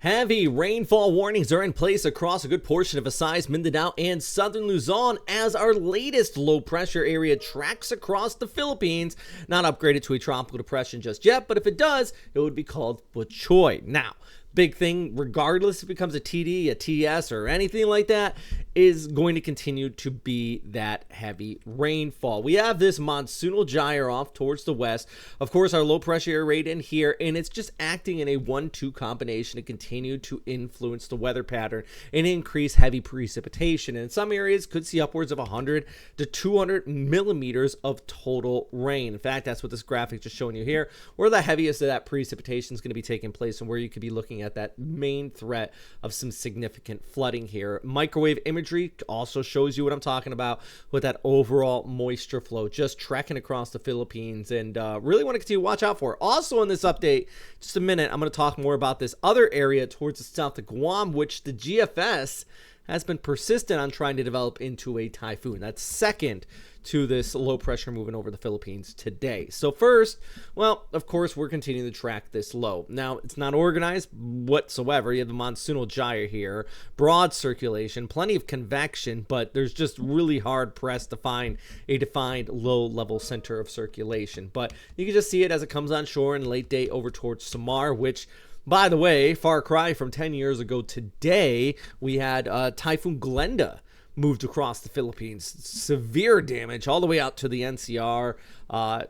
Heavy rainfall warnings are in place across a good portion of Visayas, Mindanao, and southern Luzon as our latest low pressure area tracks across the Philippines. Not upgraded to a tropical depression just yet, but if it does, it would be called Butchoy. Now, big thing, regardless if it becomes a TD, a TS, or anything like that, is going to continue to be that heavy rainfall. We have this monsoonal gyre off towards the west. Of course, our low pressure area right in here, and it's just acting in a 1-2 combination to continue to influence the weather pattern and increase heavy precipitation. And in some areas, could see upwards of 100 to 200 millimeters of total rain. In fact, that's what this graphic just showing you here, where the heaviest of that precipitation is going to be taking place and where you could be looking at that main threat of some significant flooding here. Microwave imagery also shows you what I'm talking about with that overall moisture flow just trekking across the Philippines, and really want to continue to watch out for it. Also in this update, just a minute, I'm going to talk more about this other area towards the south of Guam, which the GFS has been persistent on trying to develop into a typhoon. That's second to this low pressure moving over the Philippines today. So first, well, of course, we're continuing to track this low. Now, it's not organized whatsoever. You have the monsoonal gyre here, broad circulation, plenty of convection, but there's just really hard pressed to find a defined low level center of circulation. But you can just see it as it comes on shore in late day over towards Samar, which, by the way, far cry from 10 years ago today. We had Typhoon Glenda moved across the Philippines. Severe damage all the way out to the NCR,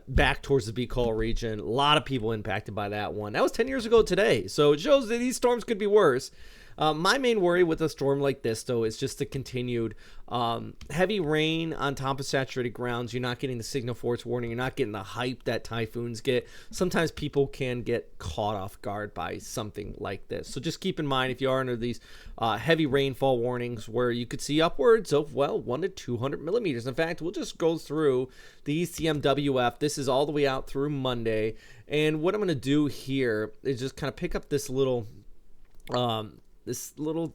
back towards the Bicol region. A lot of people impacted by that one. That was 10 years ago today. So it shows that these storms could be worse. My main worry with a storm like this, though, is just the continued heavy rain on top of saturated grounds. You're not getting the signal force warning. You're not getting the hype that typhoons get. Sometimes people can get caught off guard by something like this. So just keep in mind, if you are under these heavy rainfall warnings where you could see upwards of, well, 1 to 200 millimeters. In fact, we'll just go through the ECMWF. This is all the way out through Monday. And what I'm going to do here is just kind of pick up this little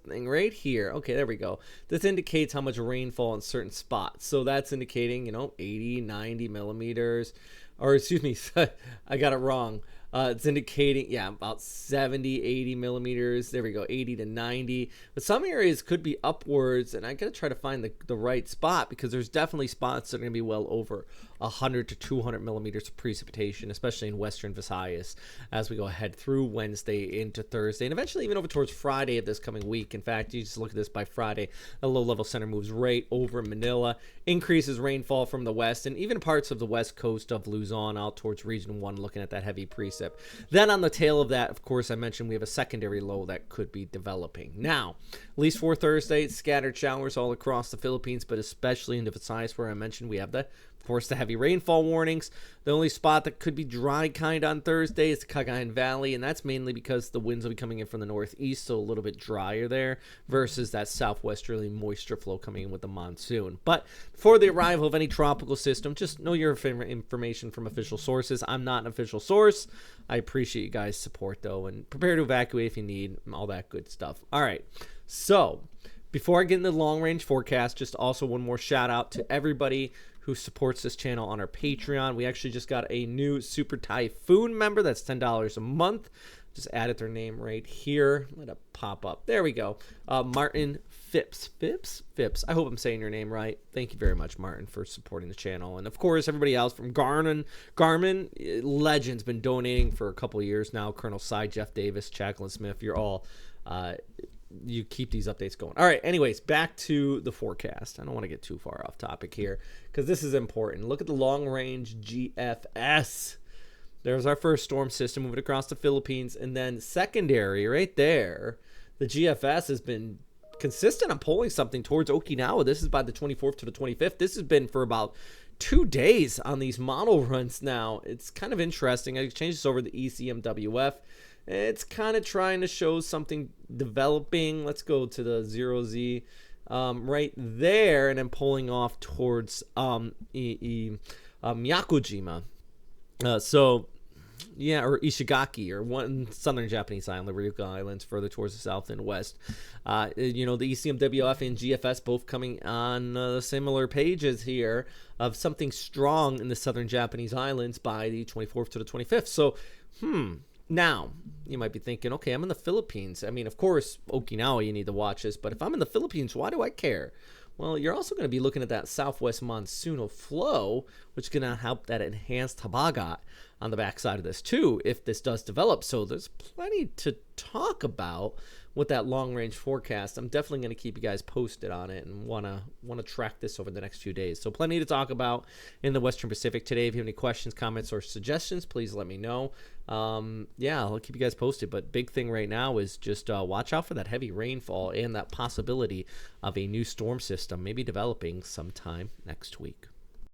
thing right here. Okay, there we go. This indicates how much rainfall in certain spots. So that's indicating, 80, 90 millimeters. Or excuse me, I got it wrong. It's indicating, about 70, 80 millimeters. There we go, 80 to 90. But some areas could be upwards, and I got to try to find the right spot, because there's definitely spots that are going to be well over 100 to 200 millimeters of precipitation, especially in western Visayas, as we go ahead through Wednesday into Thursday, and eventually even over towards Friday of this coming week. In fact, you just look at this by Friday, the low-level center moves right over Manila, increases rainfall from the west, and even parts of the west coast of Luzon out towards Region 1, looking at that heavy precip. Then on the tail of that, of course, I mentioned we have a secondary low that could be developing. Now, at least for Thursday, scattered showers all across the Philippines, but especially in the Visayas, where I mentioned we have the heavy rainfall warnings. The only spot that could be dry kind on Thursday is the Cagayan Valley, and that's mainly because the winds will be coming in from the northeast, so a little bit drier there versus that southwesterly moisture flow coming in with the monsoon. But before the arrival of any tropical system, just know your information from official sources. I'm not an official source. I appreciate you guys' support, though, and prepare to evacuate if you need, all that good stuff. All right, so before I get into the long-range forecast, just also one more shout-out to everybody who supports this channel on our Patreon. We actually just got a new Super Typhoon member. That's $10 a month. Just added their name right here. Let it pop up. There we go. Martin Phipps. I hope I'm saying your name right. Thank you very much, Martin, for supporting the channel. And, of course, everybody else from Garmin, Legends, been donating for a couple of years now. Colonel Cy, Jeff Davis, Jacqueline Smith, you're all you keep these updates going. All right, anyways, back to the forecast. I don't want to get too far off topic here because this is important. Look at the long-range GFS. There's our first storm system moving across the Philippines, and then secondary right there, the GFS has been consistent on pulling something towards Okinawa. This is by the 24th to the 25th. This has been for about 2 days on these model runs now. It's kind of interesting. I changed this over to the ECMWF. It's kind of trying to show something developing. Let's go to the 0Z right there, and then pulling off towards Miyakojima. Or Ishigaki, or one southern Japanese island, the Ryukyu Islands, further towards the south and west. The ECMWF and GFS both coming on similar pages here of something strong in the southern Japanese islands by the 24th to the 25th. So, Now, you might be thinking, okay, I'm in the Philippines. I mean, of course, Okinawa, you need to watch this, but if I'm in the Philippines, why do I care? Well, you're also going to be looking at that southwest monsoonal flow, which is going to help that enhanced habagat on the backside of this too, if this does develop. So there's plenty to talk about with that long range forecast. I'm definitely going to keep you guys posted on it and want to track this over the next few days. So plenty to talk about in the Western Pacific today. If you have any questions, comments, or suggestions, please let me know. Yeah, I'll keep you guys posted. But big thing right now is just watch out for that heavy rainfall and that possibility of a new storm system maybe developing sometime next week.